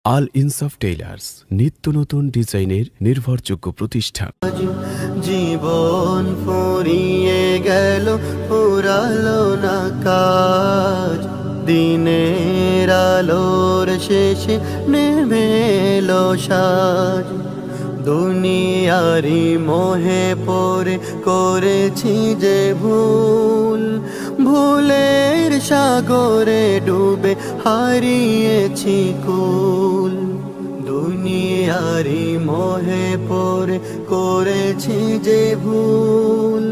আল ইনসাফ টেইলার্স নিত্য নতুন ডিজাইনের নির্ভরযোগ্য প্রতিষ্ঠান। জীবন ফুরিয়ে গেল, ফুরালো না কাজ, দিনের আলোর শেষে নেমে এলো সাজ। দুনিয়ারি মোহে পড়ে করেছি যে ভুল, ভুলের সাগরে ডুবে হারিয়েছি কুল। দুনিয়ারি মোহে পড়ে করেছি যে ভুল,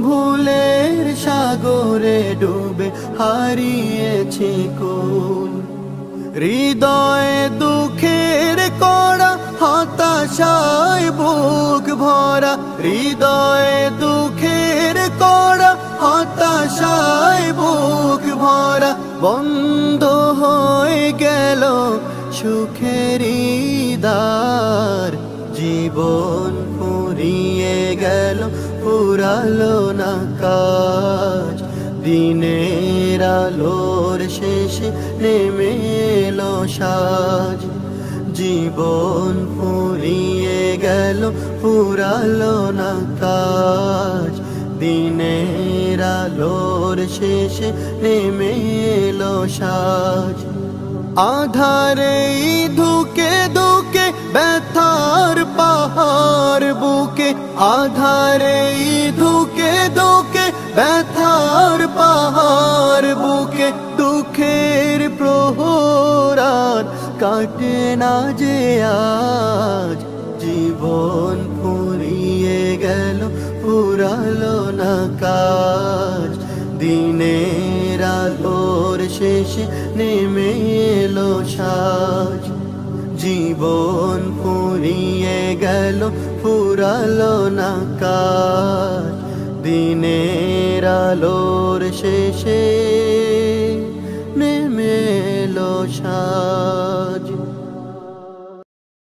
ভুলের সাগরে ডুবে হারিয়েছি কুল। হৃদয়ে দুঃখের কড়া, হতাশায় বুক ভরা, হৃদয়ে দুঃখের কড়া, হতাশায় বুক ভরা। বন্ধ হয়ে গেল সুখের দ্বার, জীবন ফুরিয়ে গেল, ফুরালো না কাজ, দিনের আলোর শেষে নেমে এলো সাজ। জীবন ফুরিয়ে গেল, ফুরালো না কাজ, দিনের আলোর শেষে নেমে এলো সাজ। আধারে ধুকে ধুকে ব্যথার পাহাড় বুকে, আধারে ধুকে ধুকে ব্যথার পাহাড় বুকে। দুঃখের প্রহরার কাটে না যে আজ, জীবন ফুরিয়ে গেল, ফুরালো না কাজ, দিনের আলোর শেষে নেমে এলো সাজ। জীবন ফুরিয়ে গেল, ফুরালো না কাজ, দিনের আলোর শেষে নেমে এলো সাজ।